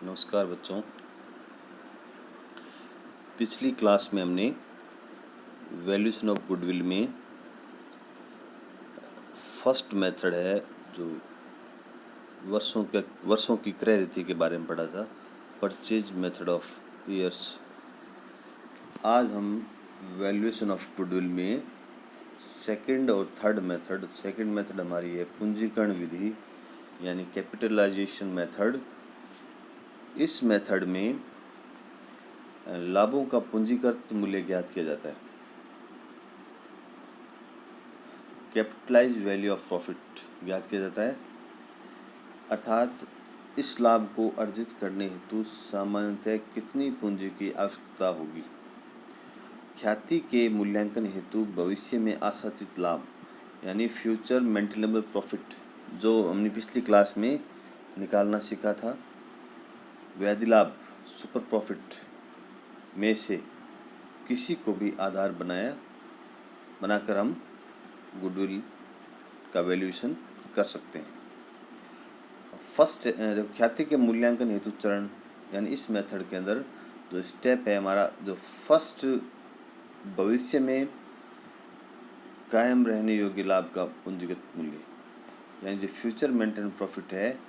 नमस्कार बच्चों। पिछली क्लास में हमने वैल्यूएशन ऑफ गुडविल में फर्स्ट मेथड है जो वर्षों की क्रय रीति के बारे में पढ़ा था, परचेज मेथड ऑफ ईयर्स। आज हम वैल्यूएशन ऑफ गुडविल में सेकंड और थर्ड मेथड। सेकंड मेथड हमारी है पूंजीकरण विधि यानी कैपिटलाइजेशन मेथड। इस मेथड में लाभों का पूंजीकृत मूल्य ज्ञात किया जाता है, कैपिटलाइज वैल्यू ऑफ प्रॉफिट ज्ञात किया जाता है। अर्थात इस लाभ को अर्जित करने हेतु सामान्यतः कितनी पूंजी की आवश्यकता होगी। ख्याति के मूल्यांकन हेतु भविष्य में आशातीत लाभ यानी फ्यूचर मेंटेनेबल प्रॉफिट, जो हमने पिछली क्लास में निकालना सीखा था, व्याधि लाभ सुपर प्रॉफिट में से किसी को भी आधार बनाकर हम गुडविल का वैल्यूएशन कर सकते हैं। फर्स्ट ख्याति के मूल्यांकन हेतु चरण यानी इस मेथड के अंदर जो स्टेप है हमारा, जो फर्स्ट भविष्य में कायम रहने योग्य लाभ का पूंजीगत मूल्य यानी जो फ्यूचर मेंटेन प्रॉफिट है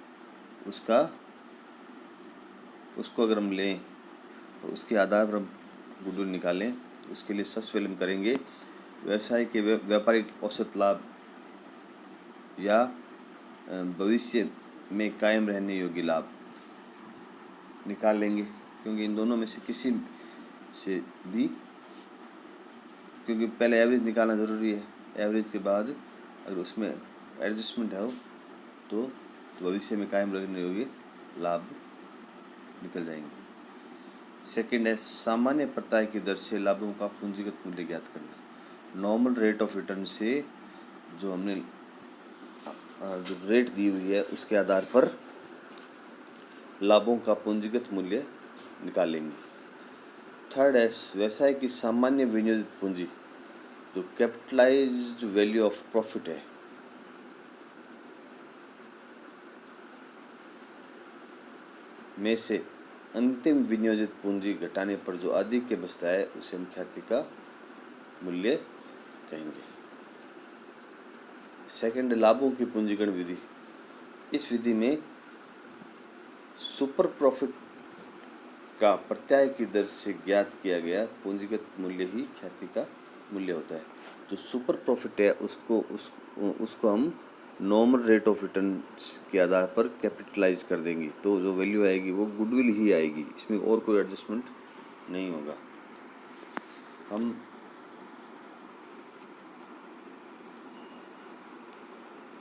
उसको अगर हम लें और उसके आधार पर हम गुडविल निकालें तो उसके लिए सबसे पहले हम करेंगे व्यवसाय के व्यापारिक औसत लाभ या भविष्य में कायम रहने योग्य लाभ निकाल लेंगे, क्योंकि इन दोनों में से किसी से भी, क्योंकि पहले एवरेज निकालना ज़रूरी है। एवरेज के बाद अगर उसमें एडजस्टमेंट है तो भविष्य में कायम रहने योग्य लाभ निकल जाएंगे। सेकंड है सामान्य प्रत्याय की दर से लाभों का पूंजीगत मूल्य ज्ञात करना। नॉर्मल रेट ऑफ रिटर्न से जो हमने जो रेट दी हुई है उसके आधार पर लाभों का पूंजीगत मूल्य निकालेंगे। थर्ड है व्यवसाय की सामान्य विनियोजित पूंजी जो कैपिटलाइज्ड वैल्यू ऑफ प्रॉफिट है, में से अंतिम विनियोजित पूंजी घटाने पर जो अधिक बचता है उसे हम ख्याति का मूल्य कहेंगे। सेकंड, लाभों की पूंजीकरण विधि। इस विधि में सुपर प्रॉफिट का प्रत्याय की दर से ज्ञात किया गया पूंजीगत मूल्य ही ख्याति का मूल्य होता है। जो सुपर प्रॉफिट है उसको हम नॉर्मल रेट ऑफ रिटर्न के आधार पर कैपिटलाइज कर देंगे, तो जो वैल्यू आएगी वो गुडविल ही आएगी, इसमें और कोई एडजस्टमेंट नहीं होगा। हम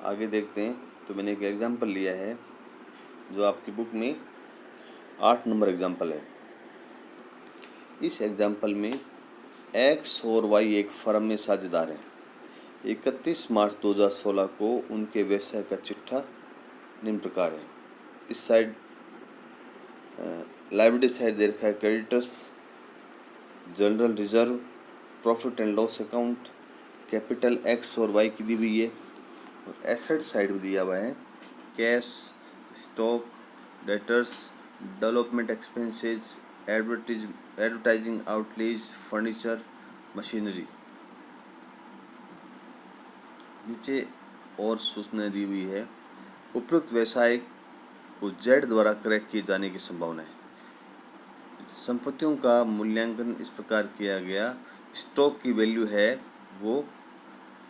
आगे देखते हैं। तो मैंने एक एग्जांपल लिया है जो आपकी बुक में 8 नंबर एग्जांपल है। इस एग्जांपल में एक्स और वाई एक फर्म में साझेदार हैं। 31 मार्च 2016 को उनके व्यवसाय का चिट्ठा निम्न प्रकार है। इस साइड लायबिलिटी साइड दे रखा है creditors, general reserve, profit and loss account, capital x और वाई की दी हुई है, और एसेट साइड में दिया हुआ है cash, stock, debtors, development expenses, advertising outlays, furniture, machinery. नीचे और सूचना दी हुई है। उपरोक्त व्यवसाय को जेड द्वारा क्रय किए जाने की संभावना है। संपत्तियों का मूल्यांकन इस प्रकार किया गया। स्टॉक की वैल्यू है वो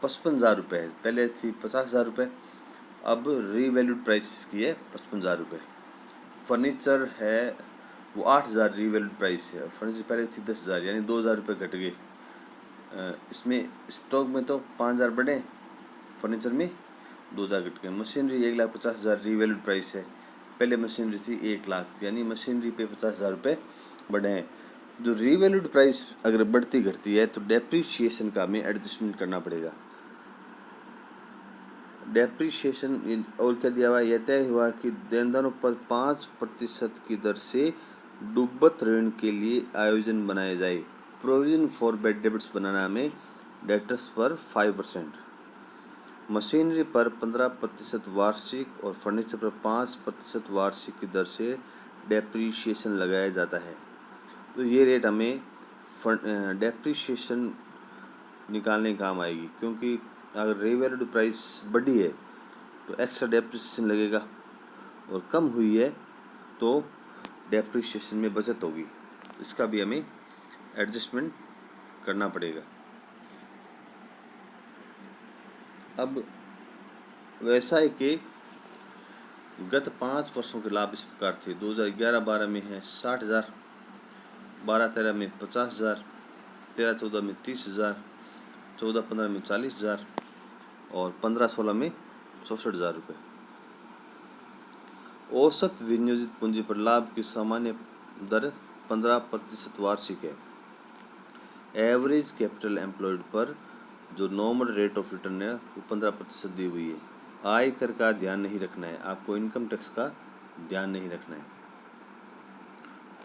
55,000 रुपये है, पहले थी 50,000 रुपये, अब रीवैल्यूड प्राइस इसकी है 55,000 रुपये। फर्नीचर है वो 8,000 रीवैल्यूड प्राइस है, और फर्नीचर पहले थी 10,000, यानी 2,000 रुपये घट गए। इसमें स्टॉक में तो 5,000 बढ़े, फर्नीचर में 2,000 घट गए। मशीनरी 1,50,000 रीवैल्यूड प्राइस है, पहले मशीनरी थी 1 लाख, यानी मशीनरी पे 50,000 रुपये बढ़े हैं। जो रीवैल्यूड प्राइस अगर बढ़ती घटती है तो डेप्रीशिएशन का हमें एडजस्टमेंट करना पड़ेगा। डेप्रीशिएशन और क्या दिया हुआ, यह तय हुआ कि देनदारों पर 5% की दर से डूबत ऋण के लिए आयोजन बनाए जाए। प्रोविजन फॉर बैड डेबिट्स बनाना हमें, डेटर्स पर 5%, मशीनरी पर 15% वार्षिक और फर्नीचर पर 5% वार्षिक की दर से डेप्रीशिएशन लगाया जाता है। तो ये रेट हमें डेप्रीशिएशन निकालने का काम आएगी, क्योंकि अगर रिवैल्यूड प्राइस बढ़ी है तो एक्स्ट्रा डेप्रीशिएशन लगेगा, और कम हुई है तो डेप्रीशिएशन में बचत होगी। इसका भी हमें एडजस्टमेंट करना पड़ेगा। अब व्यवसाय के गत 5 वर्षों के लाभ इस प्रकार थे। 2011-12 में है 60,000, 12-13 में 50,000, 13-14 में 30,000, 14-15 में 40,000 और 15-16 में 64,000 रुपये। औसत विनियोजित पूंजी पर लाभ की सामान्य दर 15% वार्षिक है। एवरेज कैपिटल एम्प्लॉयड पर जो नॉर्मल रेट ऑफ रिटर्न है वो 15% दी हुई है। आयकर का ध्यान नहीं रखना है, आपको इनकम टैक्स का ध्यान नहीं रखना है।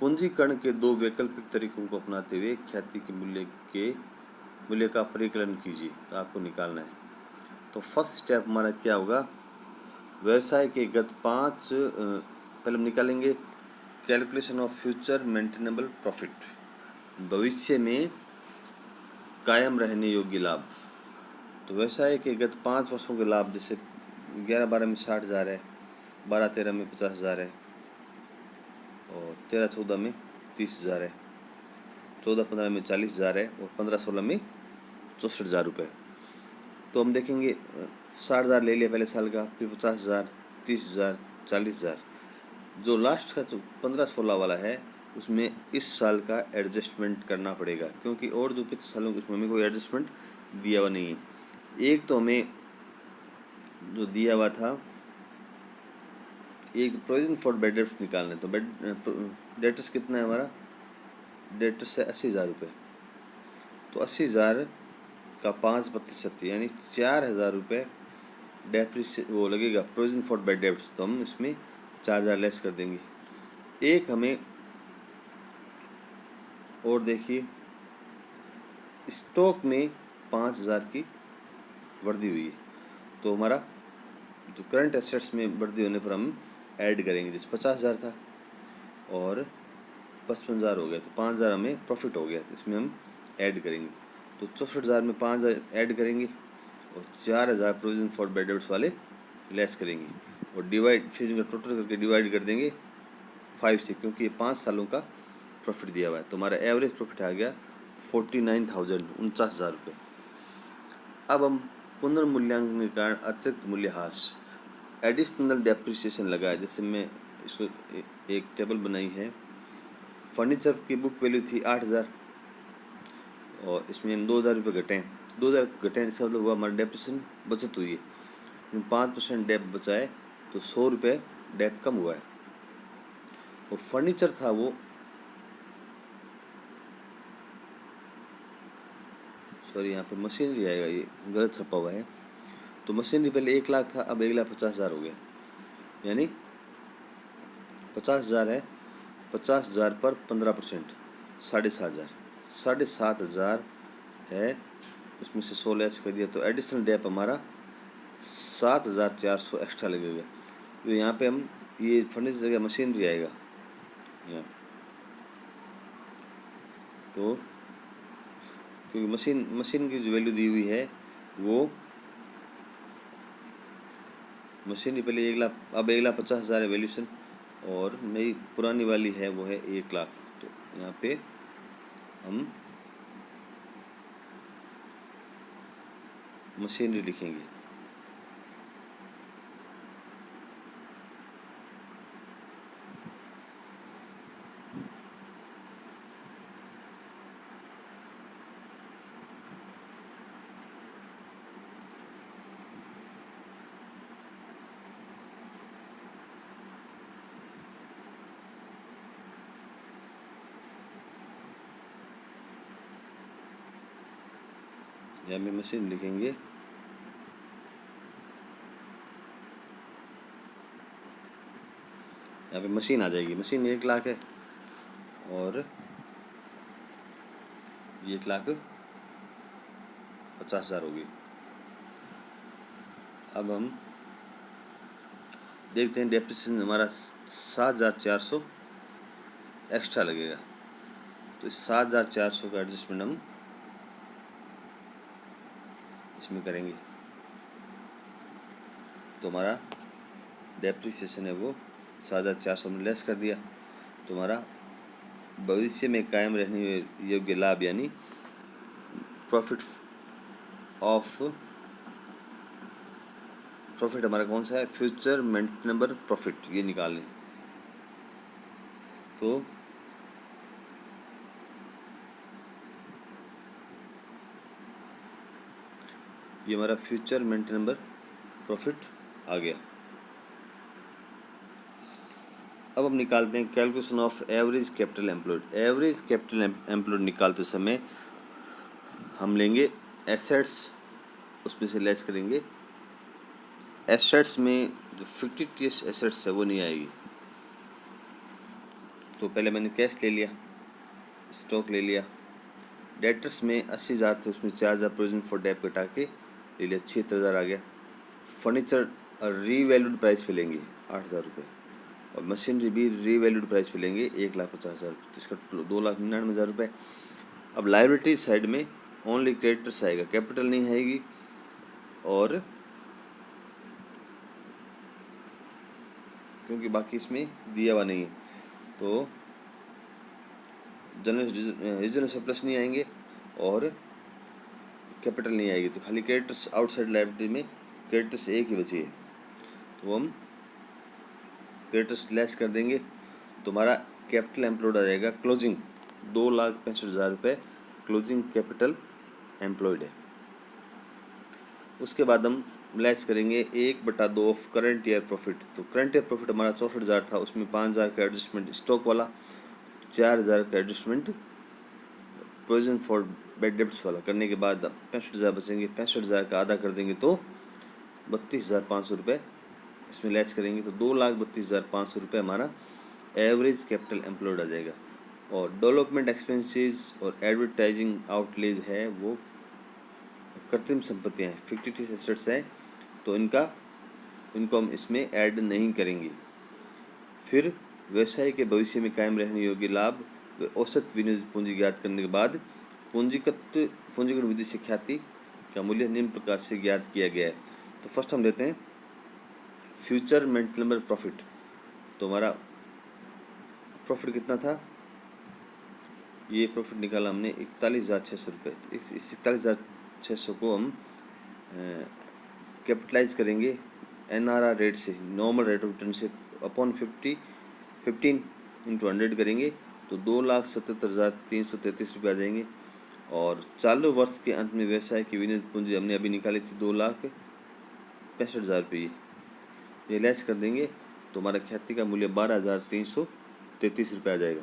पूंजीकरण के 2 वैकल्पिक तरीकों को अपनाते हुए ख्याति के मूल्य का परिकलन कीजिए। तो आपको निकालना है। तो फर्स्ट स्टेप हमारा क्या होगा, व्यवसाय के गत 5 पहले हम निकालेंगे calculation of future maintainable profit, भविष्य में कायम रहने योग्य लाभ। तो व्यवसाय के गत 5 वर्षों के लाभ, जैसे 11-12 में 60,000 है, 12-13 में 50,000 है और 13-14 में 30,000 है, 14-15 में 40,000 है और 15-16 में 64,000 रुपये। तो हम देखेंगे 60,000 ले लिया पहले साल का, फिर 50,000, 30,000, 40,000। जो लास्ट का जो 15-16 वाला है उसमें इस साल का एडजस्टमेंट करना पड़ेगा, क्योंकि और जो पिछले सालों के उसमें हमें कोई एडजस्टमेंट दिया हुआ नहीं है। एक तो हमें जो दिया हुआ था, एक तो प्रोविजन फॉर बैड डेट्स निकालना है। तो डेट्स कितना है हमारा, डेट्स है 80,000 रुपये। तो 80,000 का 5% यानी 4,000 रुपये वो लगेगा प्रोविजन फॉर बैड डेट्स। तो हम इसमें 4,000 लेस कर देंगे। एक हमें और देखिए, स्टॉक में 5,000 की वृद्धि हुई है। तो हमारा जो करंट एसेट्स में वृद्धि होने पर हम ऐड करेंगे। जैसे 50,000 था और 55,000 हो गया, तो 5,000 हमें प्रॉफिट हो गया, तो इसमें हम ऐड करेंगे। तो 64,000 में 5,000 ऐड करेंगे और 4,000 प्रोविजन फॉर बैड डेट्स वाले लेस करेंगे और डिवाइड, फिर इनका टोटल करके डिवाइड कर देंगे 5 से, क्योंकि ये 5 सालों का प्रॉफिट दिया हुआ है। तो हमारा एवरेज प्रॉफिट आ गया 49,000, 49,000 रुपये। अब हम पुनर्मूल्यांकन के कारण अतिरिक्त मूल्यह्रास, एडिशनल डेप्रिसिएशन लगा है। जैसे मैं इसको एक टेबल बनाई है। फर्नीचर की बुक वैल्यू थी 8,000 और इसमें 2,000 रुपये घटे हैं। 2,000 घटे, इसका मतलब हुआ हमारा डेप्रिसिएशन बचत हुई है। 5% डेप बचा है, तो 100 रुपये डेप कम हुआ है। वो फर्नीचर था वो, सॉरी यहाँ पे मशीनरी आएगा, ये गलत छपा हुआ है। तो मशीनरी पहले 1 लाख था, अब 1,50,000 हो गया, यानी 50,000 है। 50,000 पर 15% 7,500, 7,500 है, उसमें से 100 लेस कर दिया, तो एडिशनल डेप हमारा 7,400 एक्स्ट्रा लगेगा। तो यहाँ पे हम ये फर्नीचर जगह मशीनरी आएगा यहाँ, तो क्योंकि मशीन की जो वैल्यू दी हुई है वो मशीनरी पहले 1 लाख, अब 1,50,000 है वैल्यूशन, और नई पुरानी वाली है वो है 1 लाख। तो यहाँ पे हम मशीनरी लिखेंगे। यहाँ पे मशीन लिखेंगे, यहाँ पे मशीन आ जाएगी। मशीन 1 लाख है और 1,50,000 होगी। अब हम देखते हैं डेप्रिसिएशन हमारा 7,400 एक्स्ट्रा लगेगा। तो 7,400 का एडजस्टमेंट हम इसमें करेंगे, तो हमारा डेप्रिसिएशन है वो 7,400 में लेस कर दिया। तो हमारा भविष्य में कायम रहने योग्य लाभ यानी प्रॉफिट हमारा कौन सा है, फ्यूचर मेंटेनेबल प्रॉफिट, ये निकालें। तो ये हमारा फ्यूचर मेंटेनेबल प्रॉफिट आ गया। अब हम निकालते हैं calculation of average capital employed. Average capital employed निकालते समय हम लेंगे एसेट्स, उसमें से लेस करेंगे। एसेट्स में जो फिक्टिटियस एसेट्स है वो नहीं आएगी। तो पहले मैंने कैश ले लिया, स्टॉक ले लिया। डेटर्स में 80,000 थे, उसमें 4,000 प्रोविजन फॉर डेट कटा के ले लिया, 76,000 आ गया। फर्नीचर रीवैल्यूड प्राइस पे लेंगे 8,000 रुपये, और मशीनरी भी रीवैल्यूड प्राइस पे लेंगे 1,50,000, तो इसका 2,99,000 रुपये। अब लायबिलिटी साइड में ओनली क्रेडिटर्स आएगा, कैपिटल नहीं आएगी, और क्योंकि बाकी इसमें दिया हुआ नहीं है, तो जनरल रीजनल सरप्लस नहीं आएंगे और कैपिटल नहीं आएगी, तो खाली क्रेडिटर्स आउटसाइड लायबिलिटी में क्रेडिटर्स एक ही बची है, तो हम क्रेडिटर्स लेस कर देंगे। तो हमारा कैपिटल एम्प्लॉयड आ जाएगा क्लोजिंग 2,65,000 रुपये क्लोजिंग कैपिटल एम्प्लॉयड है। उसके बाद हम लेस करेंगे 1/2 ऑफ करंट ईयर प्रॉफिट। तो करंट ईयर प्रॉफिट हमारा 64,000 था, उसमें 5,000 का एडजस्टमेंट स्टॉक वाला, 4,000 का adjustment provision for bad debts वाला करने के बाद 65,000 बचेंगे। 65,000 का आधा कर देंगे तो 32,500 रुपये इसमें लेस करेंगे, तो 2,32,500 रुपये हमारा एवरेज कैपिटल एम्प्लॉयड आ जाएगा। और डेवलपमेंट एक्सपेंसेस और एडवर्टाइजिंग आउटलेज है वो कृत्रिम संपत्तियाँ हैं, फिक्टिटिव एसेट्स हैं, तो इनको हम इसमें ऐड नहीं करेंगे। फिर व्यवसाय के भविष्य में कायम रहने योग्य लाभ व औसत विनियोजित पूंजी ज्ञात करने के बाद पूंजीगत विधि से ख्याति का मूल्य निम्न प्रकार से ज्ञात किया गया है। तो फर्स्ट हम लेते हैं फ्यूचर मेंटेनेबल प्रॉफिट। तो हमारा प्रॉफिट कितना था, ये प्रॉफिट निकाला हमने 41,600 रुपये। इस 41,600 को हम कैपिटलाइज करेंगे NRR रेट से, नॉर्मल रेट ऑफ रिटर्न से, अपॉन 15 × 100 करेंगे तो 2,77,333 रुपये आ जाएंगे। और चालू वर्ष के अंत में व्यवसाय की विनियोजित पूंजी हमने अभी निकाली थी 2,65,000 रुपये, ये लेस कर देंगे तो हमारा ख्याति का मूल्य 12,333 रुपये आ जाएगा।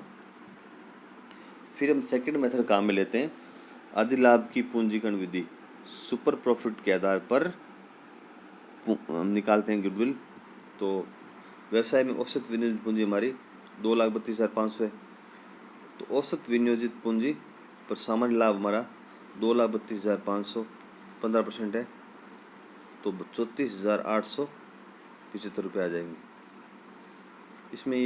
फिर हम सेकंड मेथड काम में लेते हैं अधिलाभ की पूंजीकरण विधि। सुपर प्रॉफिट के आधार पर हम निकालते हैं गुडविल। तो व्यवसाय में औसत विनियोजित पूंजी हमारी 2,32,500 है, तो औसत विनियोजित पूंजी पर सामान्य लाभ हमारा 2,32,500 15% है, तो 34,875 रुपये आ जाएंगे। इसमें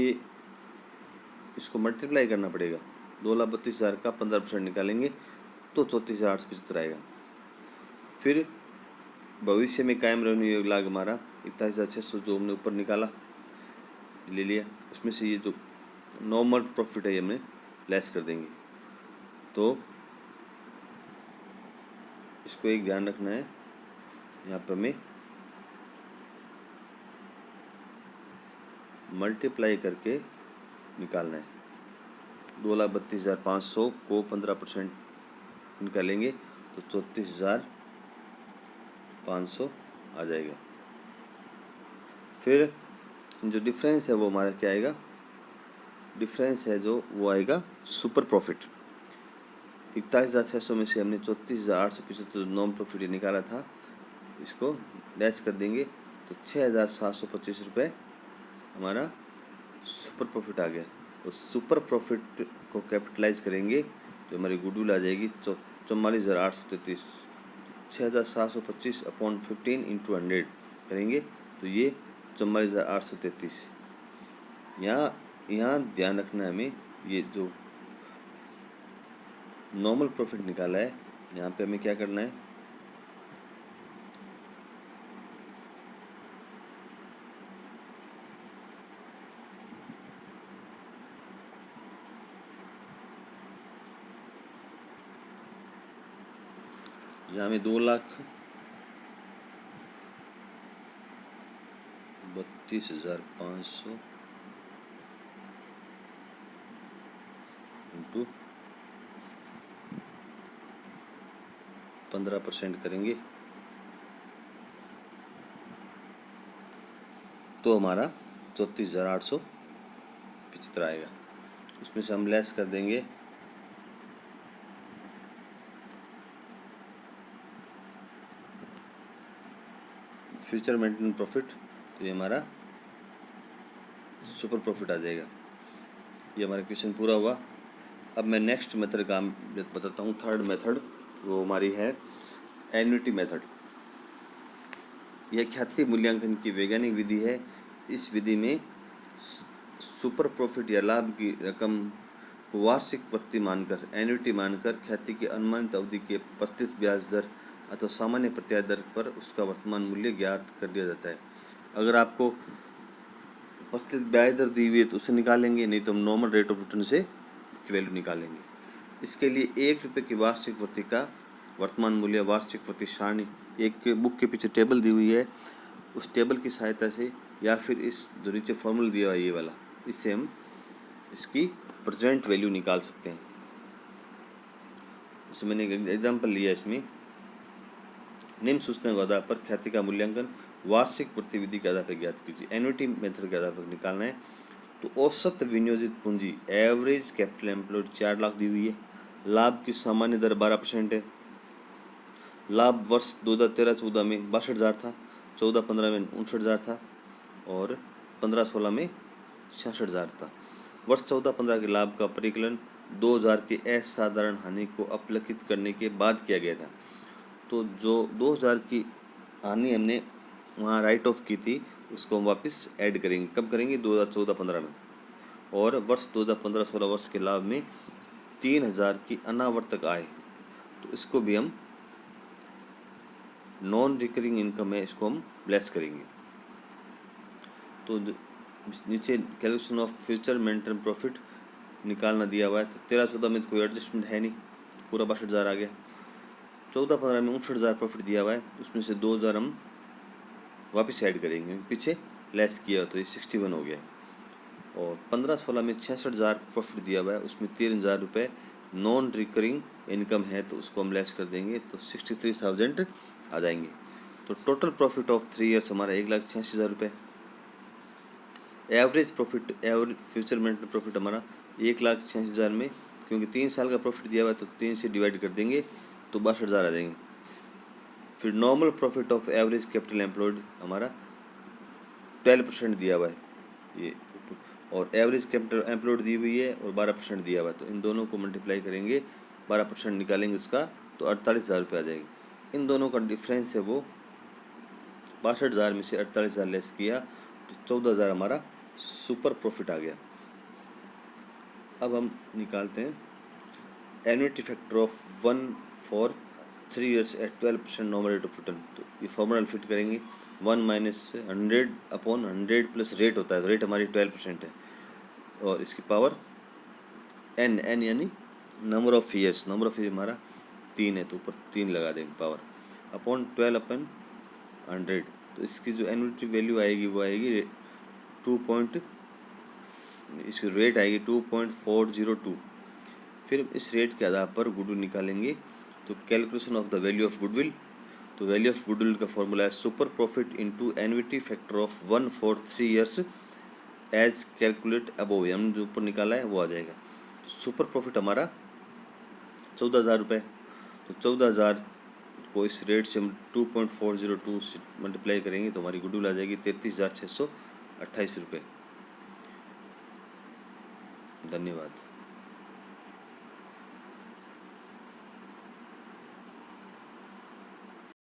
इसको मल्टीप्लाई करना पड़ेगा, 2,32,000 का 15% निकालेंगे तो 34,875 आएगा। फिर भविष्य में कायम रहने योग्य लाभ हमारा 41,600 जो हमने ऊपर निकाला ले लिया, उसमें से ये जो नॉर्मल प्रॉफिट है ये हमने लेस कर देंगे। तो इसको एक ध्यान रखना है, यहाँ पर हमें मल्टीप्लाई करके निकालना है। 2,32,500 को 15% निकालेंगे तो 34,500 आ जाएगा। फिर जो डिफरेंस है वो हमारा क्या आएगा, डिफरेंस है जो वो आएगा सुपर प्रॉफिट। 41,600 में से हमने 34,875 नॉन प्रॉफिट निकाला था, इसको लेस कर देंगे तो 6,725 रुपये हमारा सुपर प्रॉफिट आ गया। तो सुपर प्रॉफिट को कैपिटलाइज करेंगे तो हमारी गुडविल आ जाएगी 44,833। 6,725 अपॉन 15 × 100 करेंगे तो ये 44,833। यहाँ ध्यान रखना है हमें ये जो नॉर्मल प्रॉफिट निकाला है, यहाँ पे हमें क्या करना है, यहाँ में 2,32,500 इंटू 15% करेंगे तो हमारा 34,875 आएगा। उसमें से हम लेस कर देंगे फ्यूचर मेंटेन प्रॉफिट, तो ये हमारा सुपर प्रॉफिट आ जाएगा। ये हमारा क्वेश्चन पूरा हुआ। अब मैं नेक्स्ट मेथड का बताता हूँ, थर्ड मेथड, वो हमारी है एन्युटी मेथड। यह ख्याति मूल्यांकन की वैज्ञानिक विधि है। इस विधि में सुपर प्रॉफिट या लाभ की रकम को वार्षिक वृत्ति मानकर, एन्युटी मानकर, ख्याति की अनुमानित अवधि के प्रतिशत ब्याज दर अथवा सामान्य प्रत्याय दर पर उसका वर्तमान मूल्य ज्ञात कर दिया जाता है। अगर आपको प्रतिशत ब्याज दर दी हुई है तो उसे निकालेंगे, नहीं तो हम नॉर्मल रेट ऑफ रिटर्न से इसकी वैल्यू निकालेंगे। इसके लिए 1 रुपये की वार्षिक वृत्ति का वर्तमान मूल्य वार्षिक वृत्ति सारणी, एक बुक के पीछे टेबल दी हुई है, उस टेबल की सहायता से या फिर इस जो नीचे फॉर्मूला दिया हुआ है ये वाला, इससे हम इसकी प्रेजेंट वैल्यू निकाल सकते हैं। जैसे मैंने एक एग्जाम्पल लिया, इसमें निम्न सूचना के आधार पर ख्याति का मूल्यांकन वार्षिक वृत्ति विधि के आधार पर ज्ञात कीजिए। एन्युटी मेथड के आधार पर निकालना है तो औसत विनियोजित पूंजी एवरेज कैपिटल एम्प्लॉयड 4 लाख दी हुई है। लाभ की सामान्य दर 12% है। लाभ वर्ष 2013-14 में 62,000 था, 14-15 में 59,000 था और 15-16 में 66,000 था। वर्ष 14-15 के लाभ का परिकलन 2000 की असाधारण हानि को अपलकित करने के बाद किया गया था। तो जो 2000 की हानि हमने वहाँ राइट ऑफ की थी उसको हम वापस ऐड करेंगे। कब करेंगे? 2014-15 में। और वर्ष 2015-16 वर्ष के लाभ में 3,000 की अनावर्तक आय, तो इसको भी हम नॉन रिकरिंग इनकम है, इसको हम लेस करेंगे। तो नीचे calculation of future maintain profit निकालना दिया हुआ है। तो 13-14 में तो कोई एडजस्टमेंट है नहीं, पूरा 62,000 आ गया। 14-15 में 59,000 प्रॉफिट दिया हुआ है, उसमें से 2,000 हम वापस ऐड करेंगे, पीछे लेस किया तो ये 61 हो गया। और 15-16 में 66,000 प्रॉफिट दिया हुआ है, उसमें 3,000 रुपये नॉन रिकरिंग इनकम है, तो उसको हम लेस कर देंगे तो 63,000 आ जाएंगे। तो टोटल प्रॉफिट ऑफ 3 ईयर्स हमारा 1,86,000 रुपये। Average profit, average future maintain profit हमारा 1,86,000 में, क्योंकि 3 साल का प्रॉफिट दिया हुआ है तो 3 से डिवाइड कर देंगे तो 62,000 आ जाएंगे। फिर normal profit of average capital employed हमारा 12% दिया हुआ है ये, और एवरेज कैपिटल एम्प्लॉयड दी हुई है और 12% दिया हुआ है, तो इन दोनों को मल्टीप्लाई करेंगे, 12% निकालेंगे इसका तो 48,000 रुपये आ जाएगी। इन दोनों का डिफरेंस है वो 62,000 में से 48,000 लेस किया तो 14,000 हमारा सुपर प्रॉफिट आ गया। अब हम निकालते हैं annuity factor of 1 for 3 years at 12% normal rate of return. तो ये फॉर्मूला फिट करेंगे, 1 - 100/100 प्लस रेट होता है, तो रेट हमारी 12% है और इसकी पावर n यानी number of years, number of year हमारा 3 है तो ऊपर 3 लगा देंगे पावर अपॉन 12/100। तो इसकी जो एन्युटी वैल्यू आएगी वो आएगी इसकी रेट आएगी 2.402। फिर इस रेट के आधार पर गुडविल निकालेंगे, तो calculation of the value of goodwill, तो वैल्यू ऑफ गुडविल का फॉर्मूला है super profit into annuity factor of 1 for 3 years age calculate above, हमने जो ऊपर निकाला है वो आ जाएगा। सुपर प्रॉफिट हमारा 14,000 रुपये, तो 14,000 को इस रेट से हम 2.402 से मल्टीप्लाई करेंगे तो हमारी गुडविल आ जाएगी 33,628 रुपये। धन्यवाद।